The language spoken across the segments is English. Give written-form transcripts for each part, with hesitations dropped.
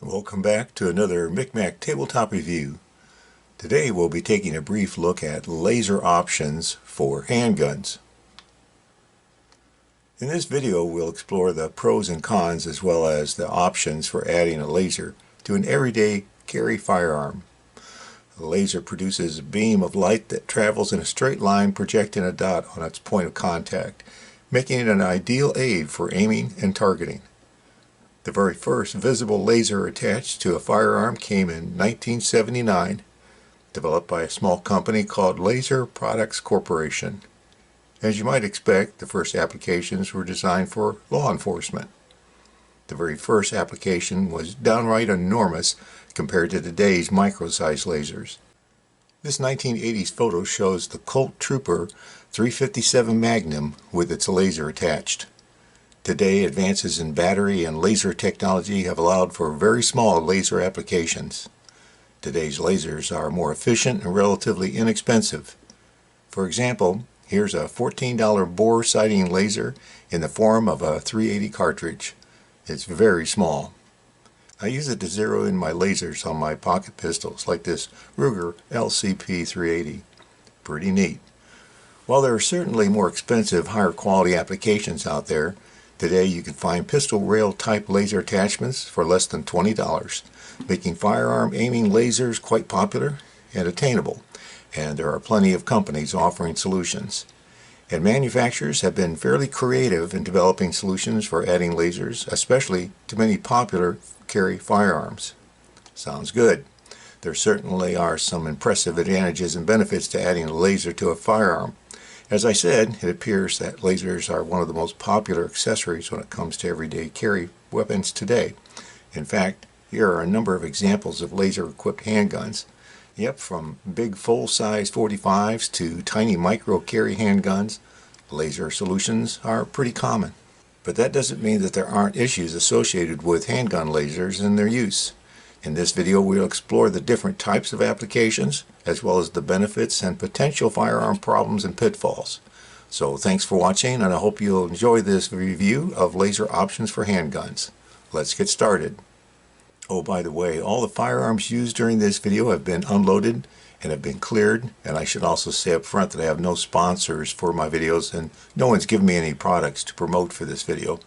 Welcome back to another Micmac Tabletop review. Today we'll be taking a brief look at laser options for handguns. In this video we'll explore the pros and cons as well as the options for adding a laser to an everyday carry firearm. A laser produces a beam of light that travels in a straight line projecting a dot on its point of contact, making it an ideal aid for aiming and targeting. The very first visible laser attached to a firearm came in 1979, developed by a small company called Laser Products Corporation. As you might expect, the first applications were designed for law enforcement. The very first application was downright enormous compared to today's micro-sized lasers. This 1980s photo shows the Colt Trooper 357 Magnum with its laser attached. Today, advances in battery and laser technology have allowed for very small laser applications. Today's lasers are more efficient and relatively inexpensive. For example, here's a $14 bore sighting laser in the form of a 380 cartridge. It's very small. I use it to zero in my lasers on my pocket pistols, like this Ruger LCP 380. Pretty neat. While there are certainly more expensive, higher quality applications out there, today you can find pistol rail type laser attachments for less than $20, making firearm aiming lasers quite popular and attainable, and there are plenty of companies offering solutions. And manufacturers have been fairly creative in developing solutions for adding lasers, especially to many popular carry firearms. Sounds good. There certainly are some impressive advantages and benefits to adding a laser to a firearm. As I said, it appears that lasers are one of the most popular accessories when it comes to everyday carry weapons today. In fact, here are a number of examples of laser-equipped handguns. Yep, from big full-size 45s to tiny micro-carry handguns, laser solutions are pretty common. But that doesn't mean that there aren't issues associated with handgun lasers and their use. In this video, we'll explore the different types of applications, as well as the benefits and potential firearm problems and pitfalls. So thanks for watching, and I hope you'll enjoy this review of laser options for handguns. Let's get started. Oh, by the way, all the firearms used during this video have been unloaded and have been cleared, and I should also say up front that I have no sponsors for my videos, and no one's given me any products to promote for this video.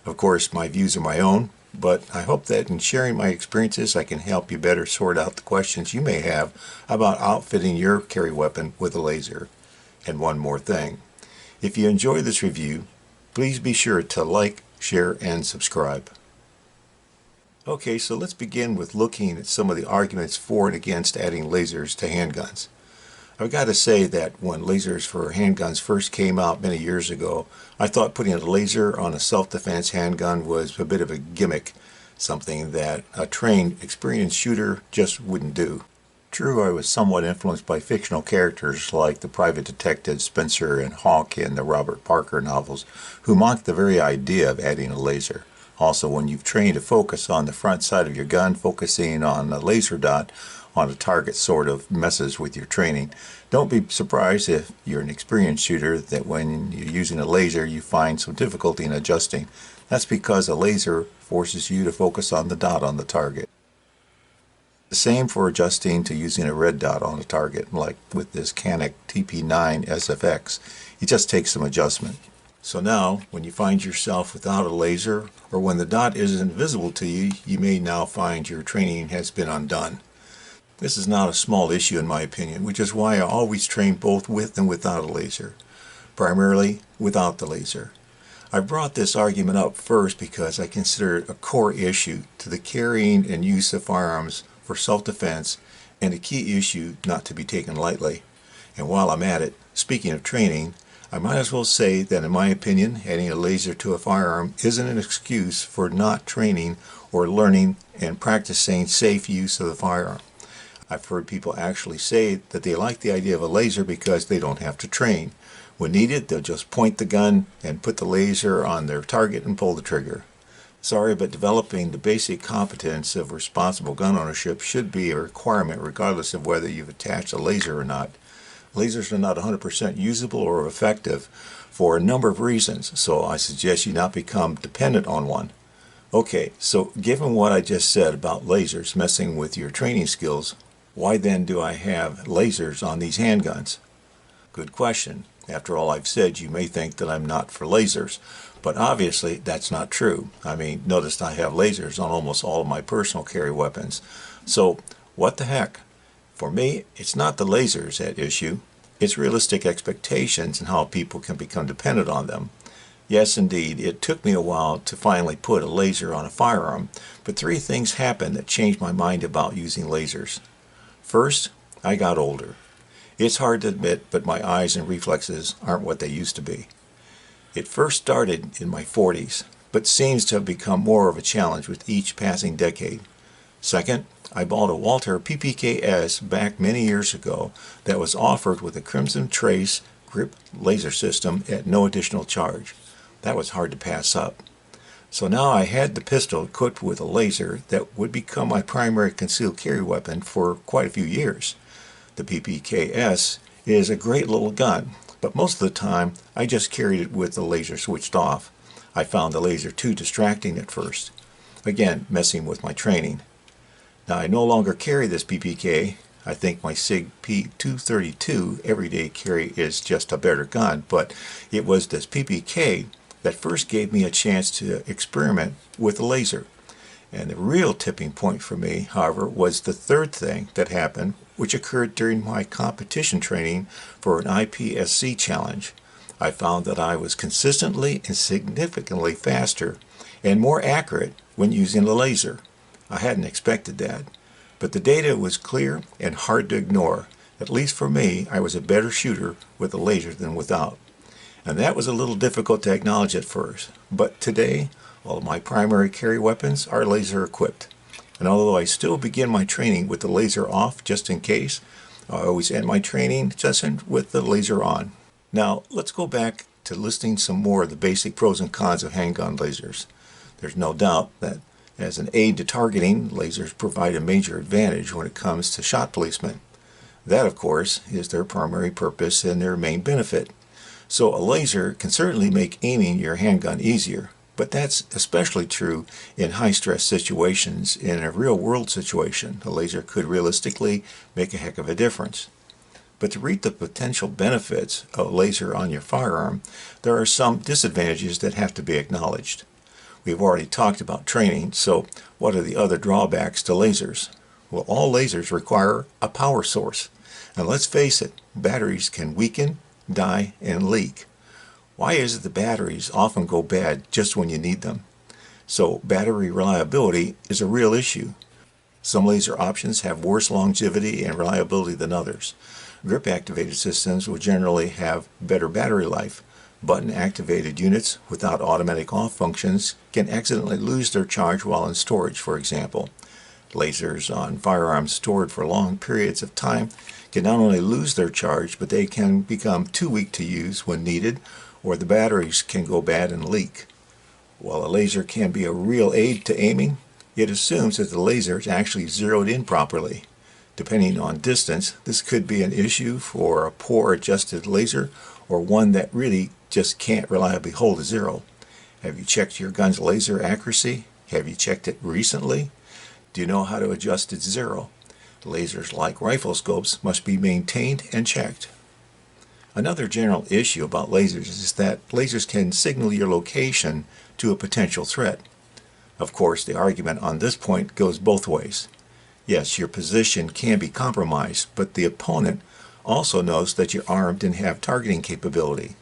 Of course, my views are my own, but I hope that in sharing my experiences I can help you better sort out the questions you may have about outfitting your carry weapon with a laser. And one more thing. If you enjoy this review, please be sure to like, share, and subscribe. Okay, so let's begin with looking at some of the arguments for and against adding lasers to handguns. I've got to say that when lasers for handguns first came out many years ago, I thought putting a laser on a self-defense handgun was a bit of a gimmick, something that a trained, experienced shooter just wouldn't do. True, I was somewhat influenced by fictional characters like the private detectives Spencer and Hawk in the Robert Parker novels, who mocked the very idea of adding a laser. Also, when you've trained to focus on the front side of your gun, focusing on a laser dot on a target sort of messes with your training. Don't be surprised if you're an experienced shooter that when you're using a laser you find some difficulty in adjusting. That's because a laser forces you to focus on the dot on the target. The same for adjusting to using a red dot on a target, like with this Canik TP9 SFX. It just takes some adjustment. So now, when you find yourself without a laser, or when the dot isn't visible to you, you may now find your training has been undone. This is not a small issue in my opinion, which is why I always train both with and without a laser. Primarily without the laser. I brought this argument up first because I consider it a core issue to the carrying and use of firearms for self-defense, and a key issue not to be taken lightly. And while I'm at it, speaking of training, I might as well say that in my opinion, adding a laser to a firearm isn't an excuse for not training or learning and practicing safe use of the firearm. I've heard people actually say that they like the idea of a laser because they don't have to train. When needed, they'll just point the gun and put the laser on their target and pull the trigger. Sorry, but developing the basic competence of responsible gun ownership should be a requirement regardless of whether you've attached a laser or not. Lasers are not 100% usable or effective for a number of reasons, so I suggest you not become dependent on one. Okay, so given what I just said about lasers messing with your training skills, why then do I have lasers on these handguns? Good question. After all I've said, you may think that I'm not for lasers, but obviously that's not true. I mean, notice I have lasers on almost all of my personal carry weapons. So, what the heck? For me, it's not the lasers at issue. It's realistic expectations and how people can become dependent on them. Yes, indeed, it took me a while to finally put a laser on a firearm, but three things happened that changed my mind about using lasers. First, I got older. It's hard to admit, but my eyes and reflexes aren't what they used to be. It first started in my 40s, but seems to have become more of a challenge with each passing decade. Second, I bought a Walther PPK-S back many years ago that was offered with a Crimson Trace grip laser system at no additional charge. That was hard to pass up. So now I had the pistol equipped with a laser that would become my primary concealed carry weapon for quite a few years. The PPK-S is a great little gun, but most of the time I just carried it with the laser switched off. I found the laser too distracting at first, again messing with my training. Now I no longer carry this PPK. I think my SIG P232 everyday carry is just a better gun, but it was this PPK that first gave me a chance to experiment with a laser. And the real tipping point for me, however, was the third thing that happened, which occurred during my competition training for an IPSC challenge. I found that I was consistently and significantly faster and more accurate when using the laser. I hadn't expected that, but the data was clear and hard to ignore. At least for me, I was a better shooter with a laser than without. And that was a little difficult to acknowledge at first, but today, all of my primary carry weapons are laser equipped. And although I still begin my training with the laser off just in case, I always end my training session with the laser on. Now, let's go back to listing some more of the basic pros and cons of handgun lasers. There's no doubt that as an aid to targeting, lasers provide a major advantage when it comes to shot placement. That, of course, is their primary purpose and their main benefit. So a laser can certainly make aiming your handgun easier, but that's especially true in high-stress situations. In a real-world situation, a laser could realistically make a heck of a difference. But to reap the potential benefits of a laser on your firearm, there are some disadvantages that have to be acknowledged. We've already talked about training, so what are the other drawbacks to lasers? Well, all lasers require a power source. And let's face it, batteries can weaken, die, and leak. Why is it the batteries often go bad just when you need them? So battery reliability is a real issue. Some laser options have worse longevity and reliability than others. Grip-activated systems will generally have better battery life. Button-activated units without automatic off functions can accidentally lose their charge while in storage, for example. Lasers on firearms stored for long periods of time can not only lose their charge, but they can become too weak to use when needed, or the batteries can go bad and leak. While a laser can be a real aid to aiming, it assumes that the laser is actually zeroed in properly. Depending on distance, this could be an issue for a poor adjusted laser or one that really just can't reliably hold a zero. Have you checked your gun's laser accuracy? Have you checked it recently? Do you know how to adjust its zero? Lasers, like rifle scopes, must be maintained and checked. Another general issue about lasers is that lasers can signal your location to a potential threat. Of course, the argument on this point goes both ways. Yes, your position can be compromised, but the opponent also knows that you're armed and have targeting capability.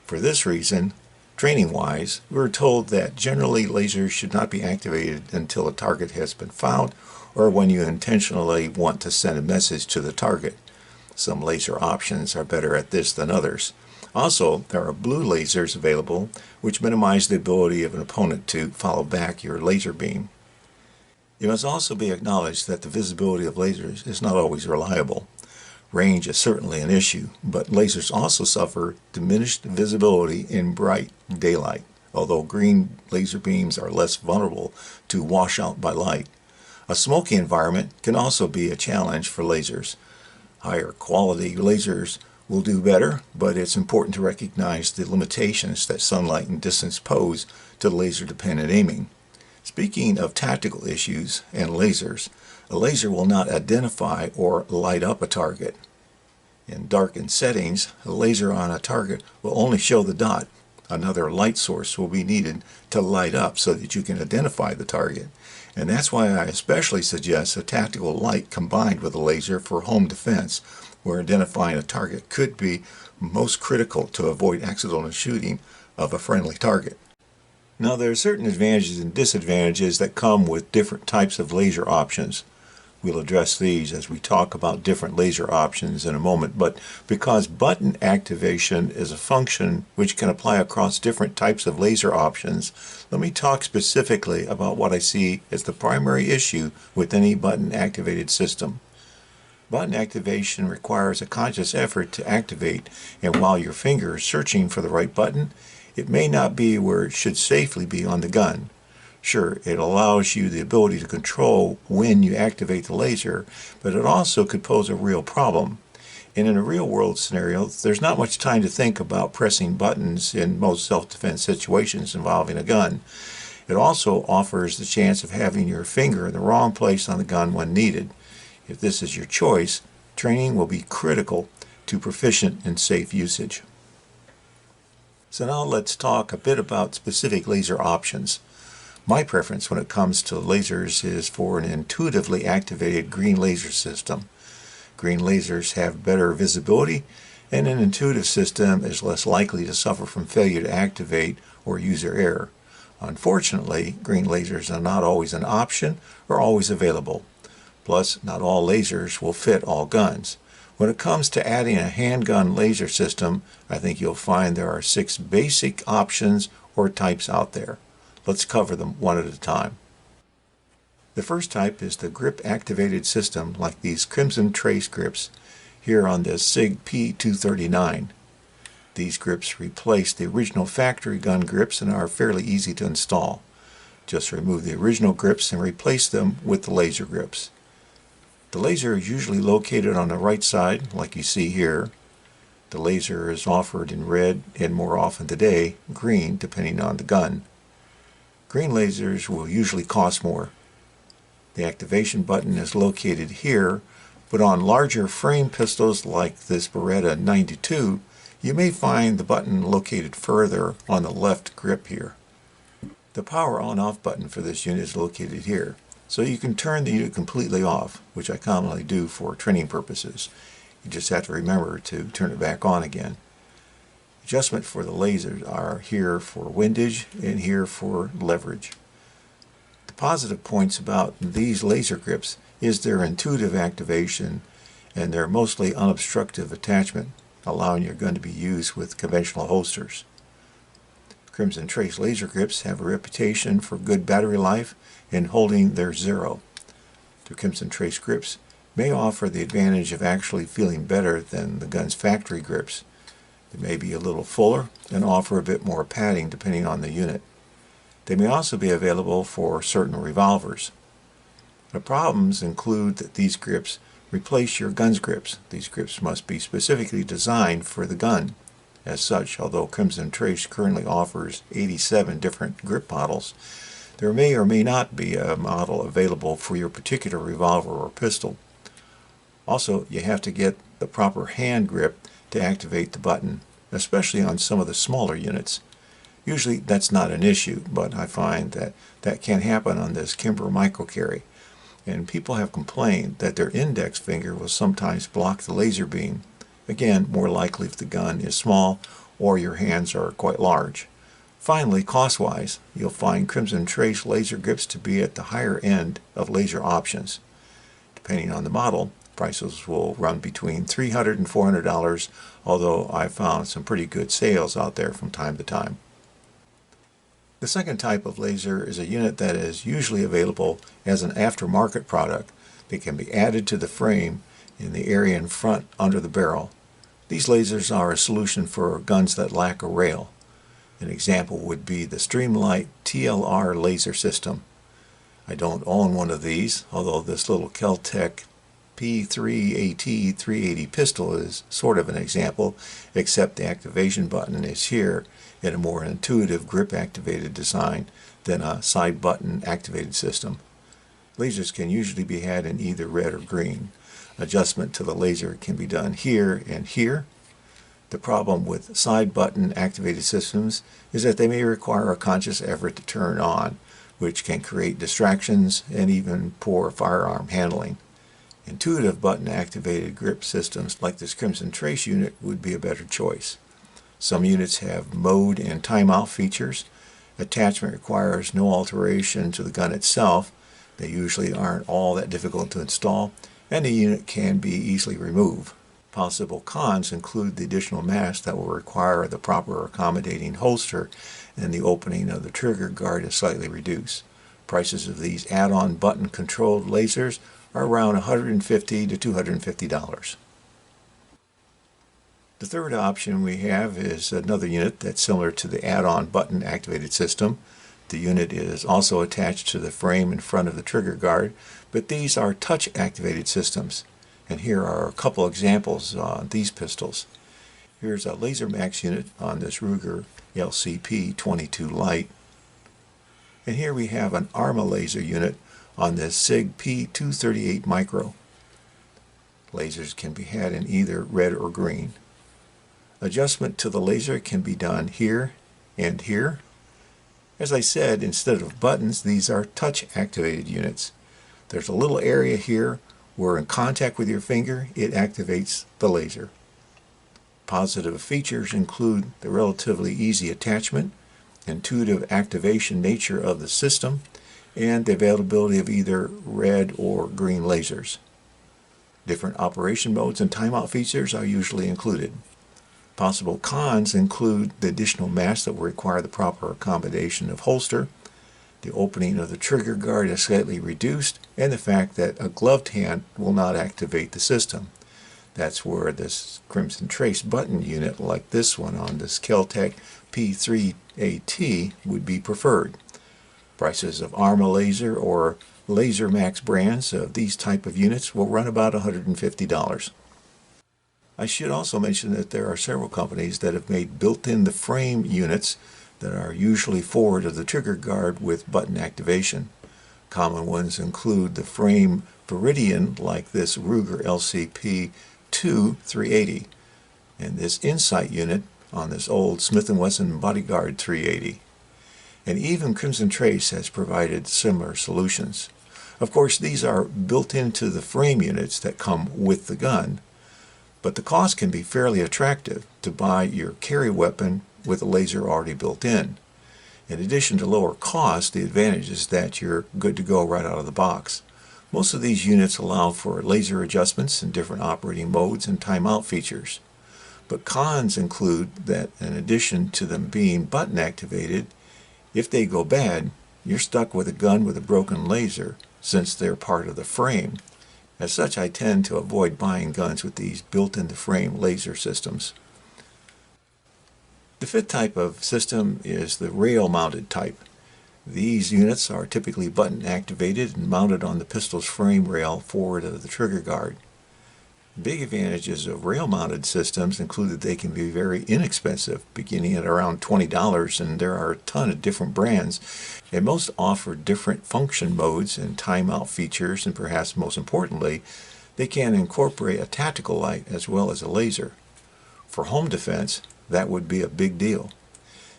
For this reason, training-wise, we're told that generally lasers should not be activated until a target has been found or when you intentionally want to send a message to the target. Some laser options are better at this than others. Also, there are blue lasers available which minimize the ability of an opponent to follow back your laser beam. It must also be acknowledged that the visibility of lasers is not always reliable. Range is certainly an issue, but lasers also suffer diminished visibility in bright daylight, although green laser beams are less vulnerable to washout by light. A smoky environment can also be a challenge for lasers. Higher quality lasers will do better, but it's important to recognize the limitations that sunlight and distance pose to laser-dependent aiming. Speaking of tactical issues and lasers, a laser will not identify or light up a target. In darkened settings, a laser on a target will only show the dot. Another light source will be needed to light up so that you can identify the target. And that's why I especially suggest a tactical light combined with a laser for home defense, where identifying a target could be most critical to avoid accidental shooting of a friendly target. Now, there are certain advantages and disadvantages that come with different types of laser options. We'll address these as we talk about different laser options in a moment, but because button activation is a function which can apply across different types of laser options, let me talk specifically about what I see as the primary issue with any button activated system. Button activation requires a conscious effort to activate, and while your finger is searching for the right button, it may not be where it should safely be on the gun. Sure, it allows you the ability to control when you activate the laser, but it also could pose a real problem. And in a real-world scenario, there's not much time to think about pressing buttons in most self-defense situations involving a gun. It also offers the chance of having your finger in the wrong place on the gun when needed. If this is your choice, training will be critical to proficient and safe usage. So now let's talk a bit about specific laser options. My preference when it comes to lasers is for an intuitively activated green laser system. Green lasers have better visibility, and an intuitive system is less likely to suffer from failure to activate or user error. Unfortunately, green lasers are not always an option or always available. Plus, not all lasers will fit all guns. When it comes to adding a handgun laser system, I think you'll find there are 6 basic options or types out there. Let's cover them one at a time. The first type is the grip-activated system, like these Crimson Trace grips here on the SIG P239. These grips replace the original factory gun grips and are fairly easy to install. Just remove the original grips and replace them with the laser grips. The laser is usually located on the right side, like you see here. The laser is offered in red and, more often today, green, depending on the gun. Green lasers will usually cost more. The activation button is located here, but on larger frame pistols like this Beretta 92, you may find the button located further on the left grip here. The power on-off button for this unit is located here, so you can turn the unit completely off, which I commonly do for training purposes. You just have to remember to turn it back on again. Adjustment for the lasers are here for windage and here for leverage. The positive points about these laser grips is their intuitive activation and their mostly unobstructive attachment, allowing your gun to be used with conventional holsters. Crimson Trace laser grips have a reputation for good battery life and holding their zero. The Crimson Trace grips may offer the advantage of actually feeling better than the gun's factory grips. They may be a little fuller and offer a bit more padding depending on the unit. They may also be available for certain revolvers. The problems include that these grips replace your gun's grips. These grips must be specifically designed for the gun. As such, although Crimson Trace currently offers 87 different grip models, there may or may not be a model available for your particular revolver or pistol. Also, you have to get the proper hand grip to activate the button, especially on some of the smaller units. Usually that's not an issue, but I find that that can happen on this Kimber micro carry, and people have complained that their index finger will sometimes block the laser beam. Again, more likely if the gun is small or your hands are quite large. Finally, cost-wise, you'll find Crimson Trace laser grips to be at the higher end of laser options. Depending on the model, prices will run between $300 and $400, although I've found some pretty good sales out there from time to time. The second type of laser is a unit that is usually available as an aftermarket product that can be added to the frame in the area in front under the barrel. These lasers are a solution for guns that lack a rail. An example would be the Streamlight TLR laser system. I don't own one of these, although this little Kel-Tec P3AT 380 pistol is sort of an example, except the activation button is here in a more intuitive grip activated design than a side button activated system. Lasers can usually be had in either red or green. Adjustment to the laser can be done here and here. The problem with side button activated systems is that they may require a conscious effort to turn on, which can create distractions and even poor firearm handling. Intuitive button activated grip systems like this Crimson Trace unit would be a better choice. Some units have mode and timeout features. Attachment requires no alteration to the gun itself. They usually aren't all that difficult to install, and the unit can be easily removed. Possible cons include the additional mass that will require the proper accommodating holster, and the opening of the trigger guard is slightly reduced. Prices of these add-on button-controlled lasers are around $150 to $250. The third option we have is another unit that's similar to the add-on button-activated system. The unit is also attached to the frame in front of the trigger guard, but these are touch-activated systems. And here are a couple examples on these pistols. Here's a Laser Max unit on this Ruger LCP 22 Lite. And here we have an Arma laser unit on this SIG P238 Micro. Lasers can be had in either red or green. Adjustment to the laser can be done here and here. As I said, instead of buttons, these are touch-activated units. There's a little area here where in contact with your finger, it activates the laser. Positive features include the relatively easy attachment, intuitive activation nature of the system, and the availability of either red or green lasers. Different operation modes and timeout features are usually included. Possible cons include the additional mass that will require the proper accommodation of holster, the opening of the trigger guard is slightly reduced, and the fact that a gloved hand will not activate the system. That's where this Crimson Trace button unit like this one on this Kel-Tec P3AT would be preferred. Prices of Arma Laser or Laser Max brands of these type of units will run about $150. I should also mention that there are several companies that have made built-in-the-frame units that are usually forward of the trigger guard with button activation. Common ones include the frame Viridian like this Ruger LCP 380 and this Insight unit on this old Smith & Wesson Bodyguard 380. And even Crimson Trace has provided similar solutions. Of course, these are built into the frame units that come with the gun, but the cost can be fairly attractive to buy your carry weapon with a laser already built in. In addition to lower cost, the advantage is that you're good to go right out of the box. Most of these units allow for laser adjustments in different operating modes and timeout features. But cons include that in addition to them being button activated, if they go bad, you're stuck with a gun with a broken laser since they're part of the frame. As such, I tend to avoid buying guns with these built-in-the-frame laser systems. The fifth type of system is the rail-mounted type. These units are typically button activated and mounted on the pistol's frame rail forward of the trigger guard. Big advantages of rail-mounted systems include that they can be very inexpensive, beginning at around $20, and there are a ton of different brands, and most offer different function modes and timeout features, and perhaps most importantly, they can incorporate a tactical light as well as a laser. For home defense, that would be a big deal.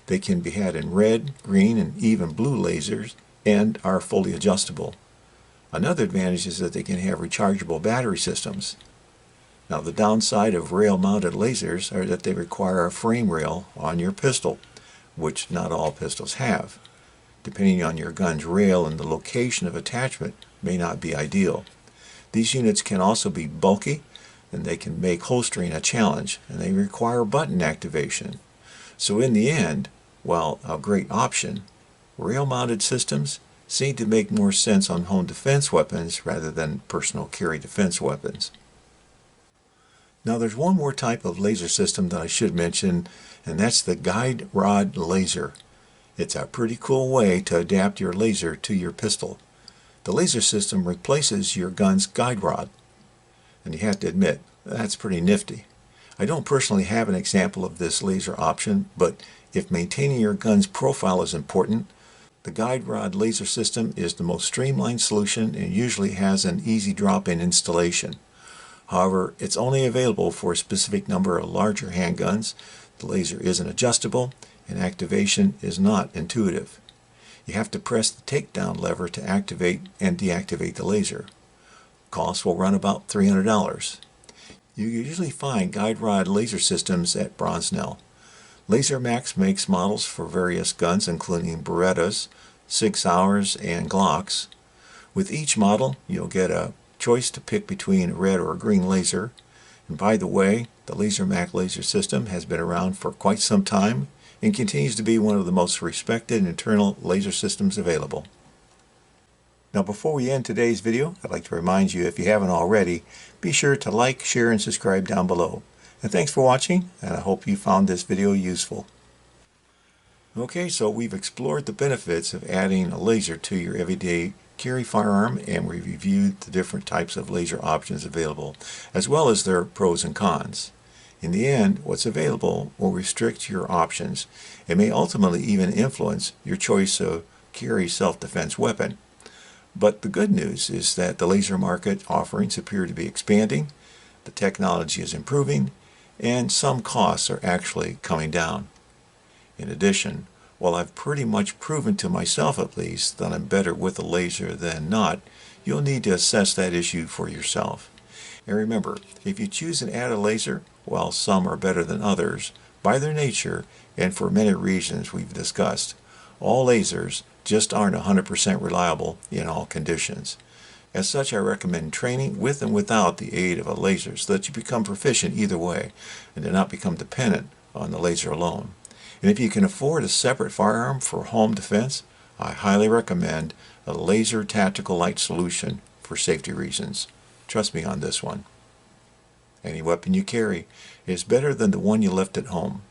They can be had in red, green, and even blue lasers and are fully adjustable. Another advantage is that they can have rechargeable battery systems. Now, the downside of rail-mounted lasers are that they require a frame rail on your pistol, which not all pistols have. Depending on your gun's rail and the location of attachment may not be ideal. These units can also be bulky, and they can make holstering a challenge, and they require button activation. So in the end, while a great option, rail-mounted systems seem to make more sense on home defense weapons rather than personal carry defense weapons. Now there's one more type of laser system that I should mention, and that's the guide rod laser. It's a pretty cool way to adapt your laser to your pistol. The laser system replaces your gun's guide rod. And you have to admit, that's pretty nifty. I don't personally have an example of this laser option, but if maintaining your gun's profile is important, The guide rod laser system is the most streamlined solution and usually has an easy drop-in installation. However, it's only available for a specific number of larger handguns. The laser isn't adjustable and activation is not intuitive. You have to press the takedown lever to activate and deactivate the laser. Cost will run about $300. You usually find guide rod laser systems at Bronznell. Laser Max makes models for various guns including Berettas, Sig Sauers, and Glocks. With each model, you'll get a choice to pick between a red or a green laser. And by the way, the Laser Max laser system has been around for quite some time and continues to be one of the most respected internal laser systems available. Now before we end today's video, I'd like to remind you, if you haven't already, be sure to like, share, and subscribe down below. And thanks for watching, and I hope you found this video useful. Okay, so we've explored the benefits of adding a laser to your everyday carry firearm, and we reviewed the different types of laser options available, as well as their pros and cons. In the end, what's available will restrict your options and may ultimately even influence your choice of carry self-defense weapon. But the good news is that the laser market offerings appear to be expanding, the technology is improving, and some costs are actually coming down. In addition, while I've pretty much proven to myself at least that I'm better with a laser than not, you'll need to assess that issue for yourself. And remember, if you choose an added laser, while some are better than others, by their nature and for many reasons we've discussed, all lasers just aren't 100% reliable in all conditions. As such, I recommend training with and without the aid of a laser so that you become proficient either way and do not become dependent on the laser alone. And if you can afford a separate firearm for home defense, I highly recommend a laser tactical light solution for safety reasons. Trust me on this one. Any weapon you carry is better than the one you left at home.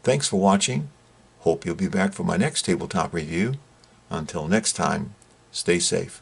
Thanks for watching. Hope you'll be back for my next tabletop review. Until next time, stay safe.